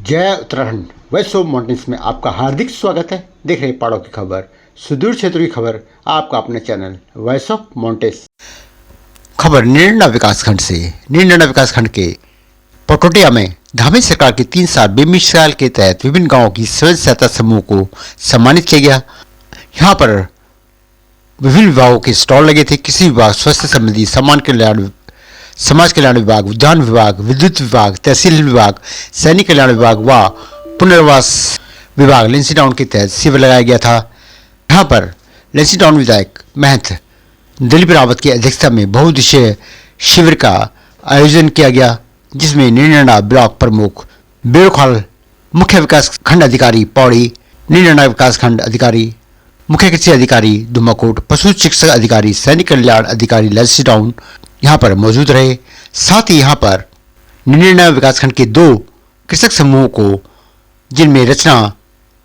जय उत्तराखंड वैष्णो माउंटेन्स में आपका हार्दिक स्वागत है। देख रहे पहाड़ों की खबर, सुदूर क्षेत्रों की खबर, आपका अपने चैनल वैष्णो माउंटेन्स। खबर नीरना विकासखंड से। नीरना विकासखंड के पटोटिया में धामी सरकार के 3 साल बेमिसाल के तहत विभिन्न गांवों की स्वयं सहायता समूह को सम्मानित किया गया। यहाँ पर विभिन्न विभागों के स्टॉल लगे थे। कृषि विभाग, स्वास्थ्य संबंधी, समाज कल्याण विभाग, उद्यान विभाग, विद्युत विभाग, तहसील विभाग, सैनिक कल्याण विभाग व पुनर्वास विभाग लेंसी टाउन के तहत शिविर लगाया गया था। यहाँ पर लेंसी टाउन विधायक महंत दिलीप रावत की अध्यक्षता में बहुउद्देशीय शिविर का आयोजन किया गया, जिसमें नीरना ब्लॉक प्रमुख बेरोखाल, मुख्य विकास खंड अधिकारी पौड़ी, नीरना विकास खंड अधिकारी, मुख्य कृषि अधिकारी दुमाकोट, पशु चिकित्सक अधिकारी, सैनिक कल्याण अधिकारी लेंसी टाउन यहाँ पर मौजूद रहे। साथ ही यहाँ पर नीरना विकासखंड के 2 कृषक समूहों को, जिनमें रचना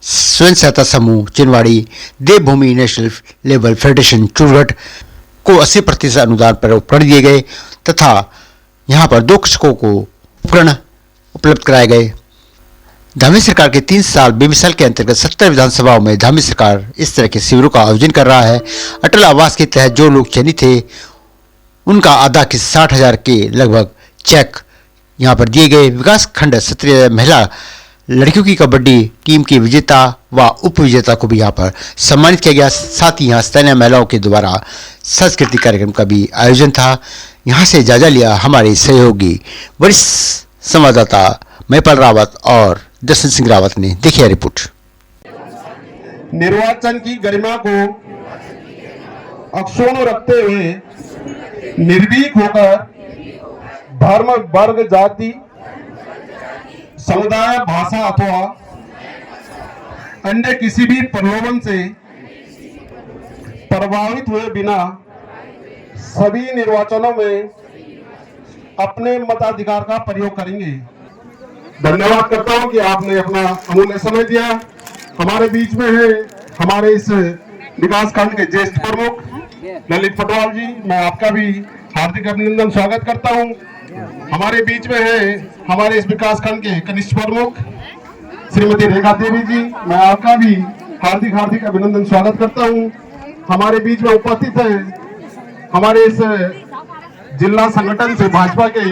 स्वयं सहायता समूह चिनवाड़ी, देवभूमि नेशनल लेवल फेडरेशन चूरघट को 80% अनुदान पर उपकरण दिए गए तथा यहाँ पर 2 कृषकों को उपकरण उपलब्ध कराए गए। धामी सरकार के 3 साल बेमिसाल के अंतर्गत 70 विधानसभाओं में धामी सरकार इस तरह के शिविरों का आयोजन कर रहा है। अटल आवास के तहत जो लोग चयनित थे उनका आधा के 60,000 के लगभग चेक यहाँ पर दिए गए। विकास खंड क्षेत्रीय महिला लड़कियों की कबड्डी टीम के विजेता व उप विजेता को भी यहाँ पर सम्मानित किया गया। साथ ही यहाँ स्थानीय महिलाओं के द्वारा सांस्कृतिक कार्यक्रम का भी आयोजन था। यहाँ से जायजा लिया हमारे सहयोगी वरिष्ठ संवाददाता महिपाल रावत और दर्शन सिंह रावत ने। देखिए रिपोर्ट। निर्वाचन की गरिमा को अक्षुण्ण रखते हुए निर्भीक होकर धर्म, वर्ग, जाति, समुदाय, भाषा अथवा अन्य किसी भी प्रलोभन से प्रभावित हुए बिना सभी निर्वाचनों में अपने मताधिकार का प्रयोग करेंगे। धन्यवाद करता हूं कि आपने अपना अमूल्य समय दिया। हमारे बीच में है हमारे इस विकास खंड के ज्येष्ठ प्रमुख ललित पटवाल जी, मैं आपका भी हार्दिक अभिनंदन स्वागत करता हूं। हमारे बीच में है हमारे इस विकास खंड के कनिष्ठ प्रमुख श्रीमती रेखा देवी जी, मैं आपका भी हार्दिक अभिनंदन स्वागत करता हूं। हमारे बीच में उपस्थित है हमारे इस जिला संगठन से भाजपा के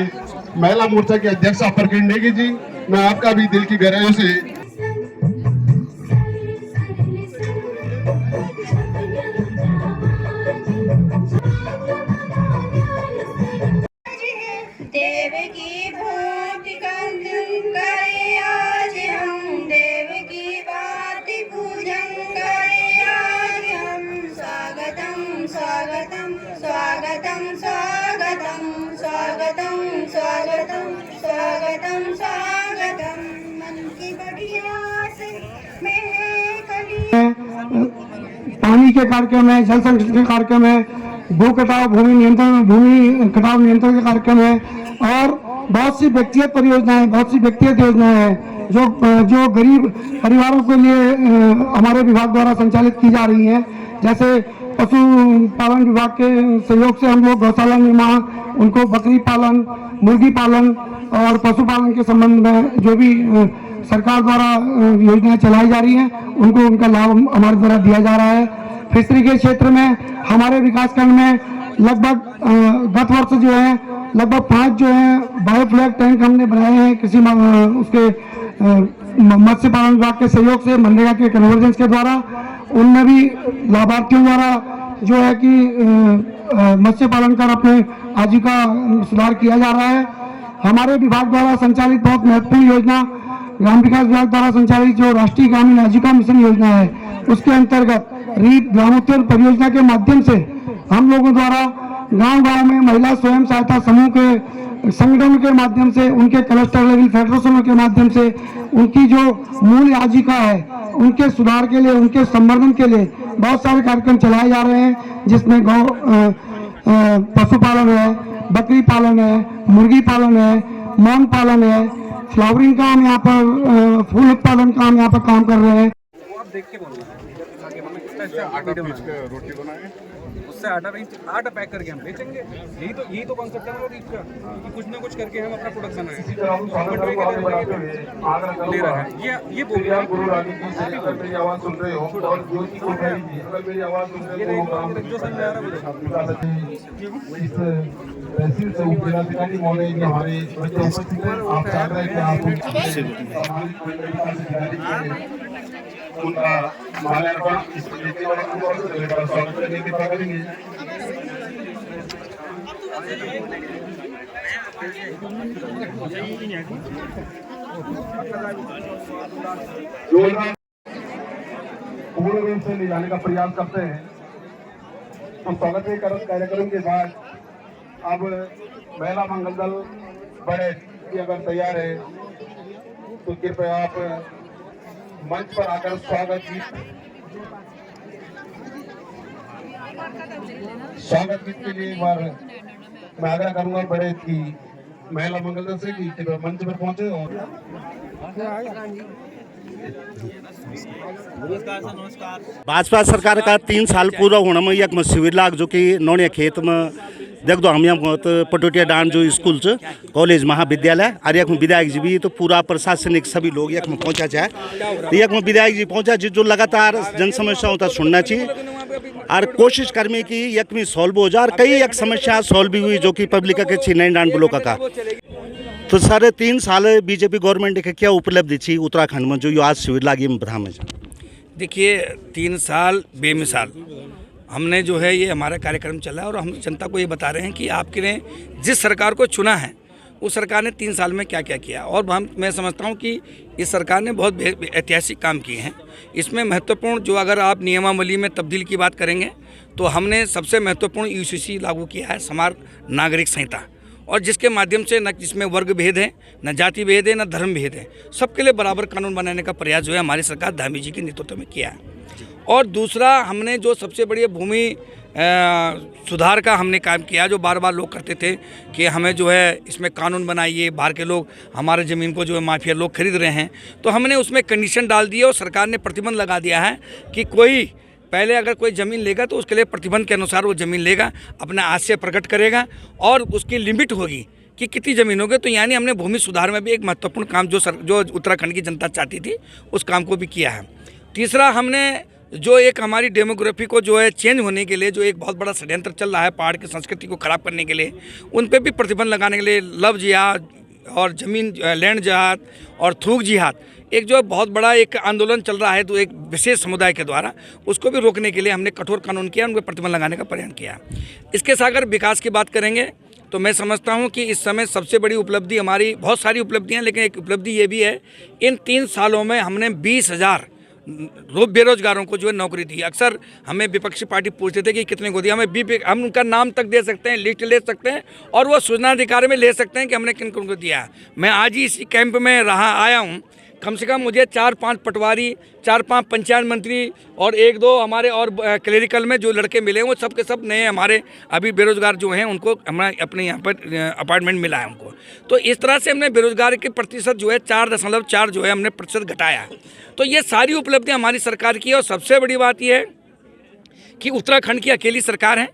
महिला मोर्चा के अध्यक्ष प्रकीण नेगी जी, मैं आपका भी दिल की गहराइयों से देव की भांति कंजन करे आज हम, देव की भांति पूजन करे आज हम। स्वागतम स्वागतम स्वागतम स्वागतम स्वागतम स्वागतम स्वागतम स्वागतम। मन की बढ़िया से मैं पानी के कार्यक्रम है, जल संरक्षण के कार्यक्रम है, भू कटाव, भूमि कटाव नियंत्रण के कार्यक्रम है और बहुत सी व्यक्तिगत परियोजनाएं, बहुत सी व्यक्तिगत योजनाएं हैं जो गरीब परिवारों के लिए हमारे विभाग द्वारा संचालित की जा रही हैं। जैसे पशु पालन विभाग के सहयोग से हम लोग गौशाला निर्माण, उनको बकरी पालन, मुर्गी पालन और पशुपालन के संबंध में जो भी सरकार द्वारा योजनाएं चलाई जा रही हैं उनको उनका लाभ हमारे द्वारा दिया जा रहा है। फिशरी के क्षेत्र में हमारे विकासखंड में लगभग गत वर्ष जो है लगभग 5 जो है बायोफ्लैग टैंक हमने बनाए हैं कृषि उसके मत्स्य पालन विभाग के सहयोग से मनरेगा के कन्वर्जेंस के द्वारा। उनमें भी लाभार्थियों द्वारा जो है कि मत्स्य पालन कर अपने आजीविका सुधार किया जा रहा है। हमारे विभाग द्वारा संचालित बहुत महत्वपूर्ण योजना ग्राम विकास विभाग द्वारा संचालित जो राष्ट्रीय ग्रामीण आजीविका मिशन योजना है, उसके अंतर्गत रीप ग्रामोत्थान परियोजना के माध्यम से हम लोगों द्वारा गांव-गांव में महिला स्वयं सहायता समूह के संगठन के माध्यम से, उनके क्लस्टर लेवल फेडरेशनों के माध्यम से उनकी जो मूल आजीविका है उनके सुधार के लिए, उनके संवर्धन के लिए बहुत सारे कार्यक्रम चलाए जा रहे हैं, जिसमें पशुपालन है, बकरी पालन है, मुर्गी पालन है, मौन पालन है, फ्लावरिंग का हम यहाँ पर फूल उत्पादन का हम यहाँ पर काम कर रहे हैं। आटा पीस के रोटी बनाए, से आटा पैक करके हम बेचेंगे। यही तो कॉन्सेप्ट है हमारा बीच का, कि कुछ ना कुछ करके हम अपना प्रोडक्ट बनाएं। ले रहा है ये बोल रहा है। गुरु रानी की अगर मेरी आवाज सुन रहे हो और ज्योति को अगर मेरी आवाज सुन रहे हो जो समझ आ रहा है इस तहसील से जिलाधिकारी महोदय जी हमारे बच्चे उपस्थित हैं। आप चाह रहे हैं कि आप उनका माल्यार्पण इस नीति वाले स्वागत करने की बात करेंगे। पूर्ण रूप से ले जाने का प्रयास करते हैं। तो स्वागत कार्यक्रम के बाद अब महिला मंगल दल बड़े की अगर तैयार है तो कृपया आप मंच पर आकर स्वागत गीत के लिए एक बार मैं आग्रह करूंगा बड़े की महिला मंगल दल से कि कृपया मंच पर पहुंचे। और भाजपा सरकार का 3 साल पूरा होने में एक शिविर लाग जो कि नौनिया खेत में देख दो हम यहाँ पटोटिया डांड जो स्कूल कॉलेज महाविद्यालय और एक विधायक जी भी तो पूरा प्रशासनिक सभी लोग एक में पहुँचा चाहे तो एक में विधायक जी पहुँचा जी जो लगातार जन समस्याओं तक सुनना चाहिए और कोशिश करने की एक में सॉल्व हो जाए और कई एक समस्या सॉल्व भी हुई जो कि पब्लिक के छी नई डांड ब्लॉक का। तो सारे 3 साल बीजेपी गवर्नमेंट के क्या उपलब्धि थी उत्तराखंड में जो यो आज शिविर लागी में बता में? देखिए 3 साल बेमिसाल हमने जो है ये हमारा कार्यक्रम चला है और हम जनता को ये बता रहे हैं कि आपके ने जिस सरकार को चुना है उस सरकार ने 3 साल में क्या क्या किया। और मैं समझता हूँ कि इस सरकार ने बहुत ऐतिहासिक काम किए हैं। इसमें महत्वपूर्ण जो अगर आप नियमावली में तब्दील की बात करेंगे तो हमने सबसे महत्वपूर्ण यूसीसी लागू किया है, समार नागरिक संहिता, और जिसके माध्यम से न जिसमें वर्ग भेद है, न जाति भेद है, न धर्म भेद है, सबके लिए बराबर कानून बनाने का प्रयास जो है हमारी सरकार धामी जी के नेतृत्व में किया है। और दूसरा हमने जो सबसे बड़ी भूमि सुधार का हमने काम किया, जो बार बार लोग करते थे कि हमें जो है इसमें कानून बनाइए, बाहर के लोग हमारे ज़मीन को जो है माफिया लोग खरीद रहे हैं, तो हमने उसमें कंडीशन डाल दी और सरकार ने प्रतिबंध लगा दिया है कि कोई पहले अगर कोई ज़मीन लेगा तो उसके लिए प्रतिबंध के अनुसार वो ज़मीन लेगा, अपना आशय प्रकट करेगा और उसकी लिमिट होगी कि कितनी ज़मीन होगी। तो यानी हमने भूमि सुधार में भी एक महत्वपूर्ण काम जो उत्तराखंड की जनता चाहती थी उस काम को भी किया है। तीसरा हमने जो एक हमारी डेमोग्राफी को जो है चेंज होने के लिए जो एक बहुत बड़ा षड्यंत्र चल रहा है पहाड़ की संस्कृति को ख़राब करने के लिए, उन पर भी प्रतिबंध लगाने के लिए लव जिहाद और ज़मीन लैंड जिहाद और थूक जिहाद एक जो बहुत बड़ा एक आंदोलन चल रहा है तो एक विशेष समुदाय के द्वारा, उसको भी रोकने के लिए हमने कठोर कानून किया, उन पर प्रतिबंध लगाने का प्रयास किया। इसके साथ अगर विकास की बात करेंगे तो मैं समझता हूं कि इस समय सबसे बड़ी उपलब्धि हमारी, बहुत सारी उपलब्धियां, लेकिन एक उपलब्धि ये भी है इन 3 सालों में हमने 20,000 बेरोजगारों को जो है नौकरी दी। अक्सर हमें विपक्षी पार्टी पूछते थे कि कितने को दिया, हम उनका नाम तक दे सकते हैं, लिस्ट ले सकते हैं और वो सूचना अधिकार में ले सकते हैं कि हमने किन किन को दिया है। मैं आज ही इसी कैंप में आया हूँ, कम से कम मुझे 4-5 पटवारी, 4-5 पंचायत मंत्री और 1-2 हमारे और क्लेरिकल में जो लड़के मिले हैं वो सब के सब नए हमारे अभी बेरोजगार जो हैं उनको हमारे अपने यहाँ पर अपार्टमेंट मिला है उनको। तो इस तरह से हमने बेरोजगारी के प्रतिशत जो है 4.4 जो है हमने प्रतिशत घटाया। तो ये सारी उपलब्धियाँ हमारी सरकार की है। और सबसे बड़ी बात यह है कि उत्तराखंड की अकेली सरकार है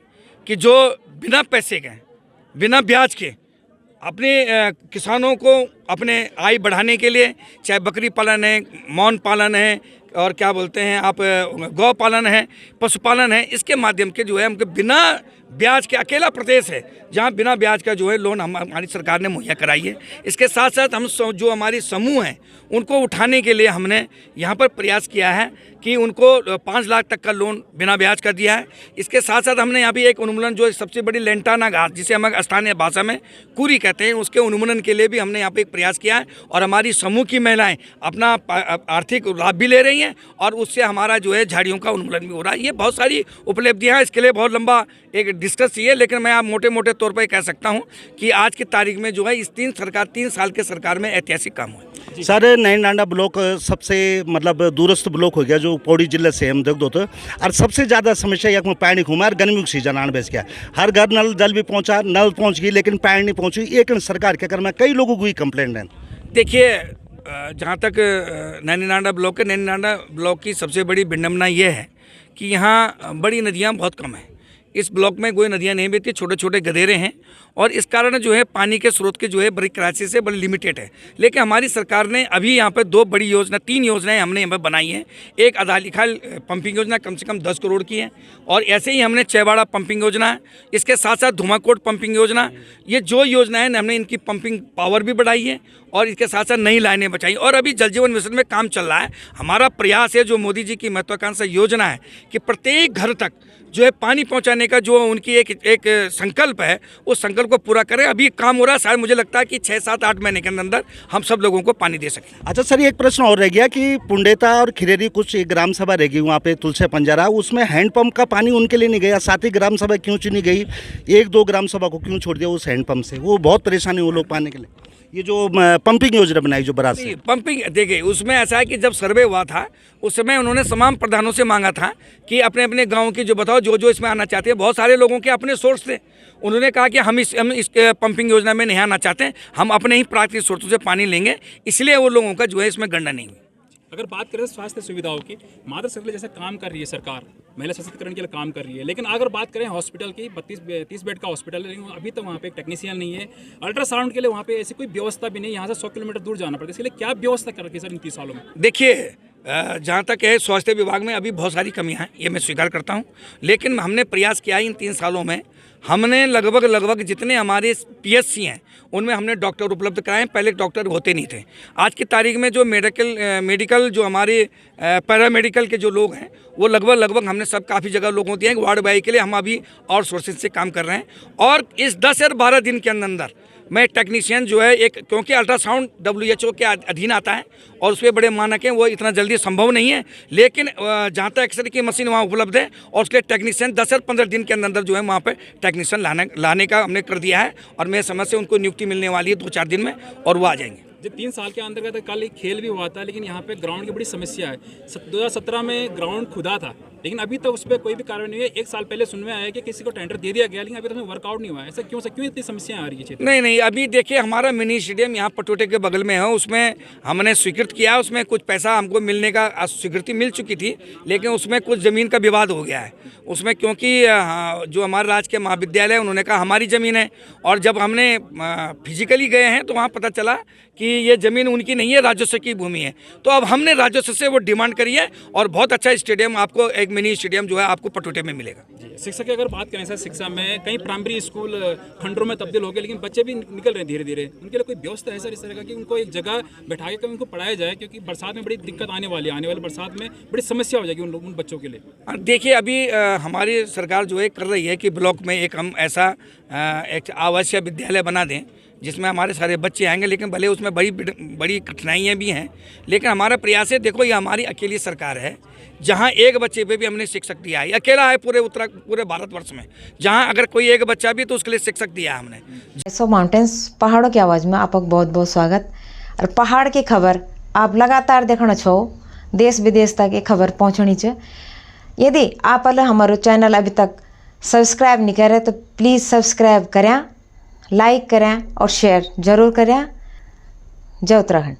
कि जो बिना पैसे के, बिना ब्याज के अपने किसानों को अपने आय बढ़ाने के लिए, चाहे बकरी पालन है, मौन पालन है और क्या बोलते हैं आप गौ पालन है, पशुपालन है, इसके माध्यम के जो है हमको बिना ब्याज के अकेला प्रदेश है जहां बिना ब्याज का जो है लोन हमारी सरकार ने मुहैया कराई है। इसके साथ साथ हम जो हमारी समूह हैं उनको उठाने के लिए हमने यहाँ पर प्रयास किया है कि उनको 5 लाख तक का लोन बिना ब्याज का दिया है। इसके साथ साथ हमने यहाँ भी एक उन्मूलन जो सबसे बड़ी लेंटाना घास जिसे हम स्थानीय भाषा में कुरी कहते हैं, उसके उन्मूलन के लिए भी हमने यहाँ पे एक प्रयास किया है और हमारी समूह की महिलाएं अपना आर्थिक लाभ भी ले रही हैं और उससे हमारा जो है झाड़ियों का उन्मूलन भी हो रहा है। ये बहुत सारी उपलब्धियाँ हैं, इसके लिए बहुत लंबा एक डिस्कस चाहिए, लेकिन मैं आप मोटे मोटे तौर पर कह सकता हूँ कि आज की तारीख में जो है इस 3 साल के सरकार में ऐतिहासिक काम हुआ। सर नई डांडा ब्लॉक सबसे मतलब दूरस्थ ब्लॉक हो गया जो पौड़ी जिले से हम देख दो तो, और सबसे ज़्यादा समस्या एक में पानी घूमा और गर्मी की सीजन आने बेच गया, हर घर नल जल भी पहुंचा, नल पहुंच गई लेकिन पानी नहीं पहुंची। एक सरकार के कर में कई लोगों को ही कंप्लेंट है। देखिए जहाँ तक नैनी डांडा ब्लॉक है, नैनी डांडा ब्लॉक की सबसे बड़ी विडंबना ये है कि यहाँ बड़ी नदियाँ बहुत कम हैं। इस ब्लॉक में कोई नदियाँ नहीं बहती, छोटे छोटे गधेरे हैं और इस कारण जो है पानी के स्रोत के जो है बड़ी क्राइसिस है, बड़ी लिमिटेड है। लेकिन हमारी सरकार ने अभी यहाँ पर 2 बड़ी योजना 3 योजनाएं हमने यहाँ पर बनाई हैं। एक अदाली खाल पंपिंग योजना कम से कम 10 करोड़ की है और ऐसे ही हमने चैवाड़ा पंपिंग योजना है, इसके साथ साथ धुमाकोट पंपिंग योजना। ये जो योजनाएं हमने इनकी पंपिंग पावर भी बढ़ाई है और इसके साथ साथ नई लाइनें बचाई और अभी जल जीवन मिशन में काम चल रहा है। हमारा प्रयास है, जो मोदी जी की महत्वाकांक्षा योजना है कि प्रत्येक घर तक जो है पानी पहुंचाने का जो उनकी एक संकल्प है, उस संकल्प को पूरा करें। अभी काम हो रहा है, शायद मुझे लगता है कि 6, 7, 8 महीने के अंदर हम सब लोगों को पानी दे सकें। अच्छा सर, एक प्रश्न और रह गया कि पुंडेता और खिरेरी कुछ एक ग्राम सभा रहेगी वहाँ पे तुलसे पंजारा, उसमें हैंडपंप का पानी उनके लिए नहीं गया। 7 ही ग्राम सभा क्यों चुनी गई, 1-2 ग्राम सभा को क्यों छोड़ दिया उस हैंडपंप से? वो बहुत परेशानी वो लोग पाने के लिए। ये जो पंपिंग योजना बनाई जो बराज से पंपिंग, देखिए उसमें ऐसा है कि जब सर्वे हुआ था उस समय उन्होंने तमाम प्रधानों से मांगा था कि अपने अपने गांव की जो बताओ जो इसमें आना चाहते हैं। बहुत सारे लोगों के अपने सोर्स थे, उन्होंने कहा कि हम इस पंपिंग योजना में नहीं आना चाहते, हम अपने ही प्राकृतिक स्रोतों से पानी लेंगे, इसलिए वो लोगों का जो है इसमें गणना नहीं हुई। अगर बात करें स्वास्थ्य सुविधाओं की, मातृ शक्ति जैसे काम कर रही है सरकार, महिला सशक्तिकरण के लिए काम कर रही है, लेकिन अगर बात करें हॉस्पिटल की, 32-30 बेड का हॉस्पिटल है, लेकिन अभी तो वहाँ पे एक टेक्नीशियन नहीं है। अल्ट्रासाउंड के लिए वहाँ पे ऐसी कोई व्यवस्था भी नहीं, यहाँ से 100 किलोमीटर दूर जाना पड़ता है। इसलिए क्या व्यवस्था कर रखी है सर इन 30 सालों में? देखिए, जहाँ तक है स्वास्थ्य विभाग में अभी बहुत सारी कमियां हैं, ये मैं स्वीकार करता हूँ, लेकिन हमने प्रयास किया इन 3 सालों में। हमने लगभग जितने हमारे PSC हैं उनमें हमने डॉक्टर उपलब्ध कराए। पहले डॉक्टर होते नहीं थे। आज की तारीख में जो मेडिकल जो हमारे पैरामेडिकल के जो लोग हैं वो लगभग हमने सब काफ़ी जगह लोगों को दिए हैं। वार्ड बॉय के लिए हम अभी और सोर्सेज से काम कर रहे हैं और इस 10 या 12 दिन के अंदर मैं टेक्नीशियन जो है एक, क्योंकि अल्ट्रासाउंड WHO के अधीन आता है और उसके बड़े मानक हैं, वो इतना जल्दी संभव नहीं है, लेकिन जहाँ तक एक्सरे की मशीन वहाँ उपलब्ध है और उसके लिए टेक्नीशियन 10 या 15 दिन के अंदर जो है वहाँ पर टेक्नीशियन लाने का हमने कर दिया है और मेरे समझ से उनको नियुक्ति मिलने वाली है 2-4 दिन में और वो आ जाएंगे। जो 3 साल के अंतर्गत कल एक खेल भी हुआ था, लेकिन यहाँ पे ग्राउंड की बड़ी समस्या है। 2017 में ग्राउंड खुदा था, लेकिन अभी तक उस पर कोई भी कार्रवाई नहीं हुई। 1 साल पहले सुनने में आया कि किसी को टेंडर दे दिया गया, लेकिन अभी तक उसमें वर्कआउट नहीं हुआ। ऐसा क्यों इतनी समस्याएं आ रही है? नहीं, अभी देखिए हमारा मिनी स्टेडियम यहाँ पटोटे के बगल में है, उसमें हमने स्वीकृत किया, उसमें कुछ पैसा हमको मिलने का स्वीकृति मिल चुकी थी, लेकिन उसमें कुछ ज़मीन का विवाद हो गया है उसमें, क्योंकि जो हमारे राजकीय महाविद्यालय उन्होंने कहा हमारी ज़मीन है और जब हमने फिजिकली गए हैं तो वहाँ पता चला कि ये ज़मीन उनकी नहीं है, राजस्व की भूमि है। तो अब हमने राजस्व से वो डिमांड करी है और बहुत अच्छा स्टेडियम आपको, एक मिनी स्टेडियम जो है आपको पटोटे में मिलेगा। शिक्षा की अगर बात करें सर, शिक्षा में कई प्राइमरी स्कूल खंडरों में तब्दील हो गए, लेकिन बच्चे भी निकल रहे हैं धीरे धीरे। उनके लिए कोई व्यवस्था है सर इस तरह का कि उनको एक जगह बैठा के उनको पढ़ाया जाए, क्योंकि बरसात में बड़ी दिक्कत आने वाली बरसात में बड़ी समस्या हो जाएगी उन बच्चों के लिए? देखिए, अभी हमारी सरकार जो है कर रही है कि ब्लॉक में एक हम ऐसा एक आवासीय विद्यालय बना दें जिसमें हमारे सारे बच्चे आएंगे, लेकिन भले उसमें बड़ी कठिनाइयाँ भी हैं, लेकिन हमारा प्रयास है। देखो, ये हमारी अकेली सरकार है जहाँ एक बच्चे पे भी हमने शिक्षक दिया है, अकेला है पूरे भारतवर्ष में जहाँ अगर कोई एक बच्चा भी तो उसके लिए शिक्षक दिया है हमने। वॉइस ऑफ माउंटेन्स पहाड़ों की आवाज़ में आपका बहुत बहुत स्वागत। और पहाड़ की खबर आप लगातार देखना छो, देश विदेश तक ये खबर पहुँचनी चाहिए। यदि आप हमारे चैनल अभी तक सब्सक्राइब नहीं करें तो प्लीज़ सब्सक्राइब करें, लाइक करें और शेयर ज़रूर करें। जय उत्तराखंड।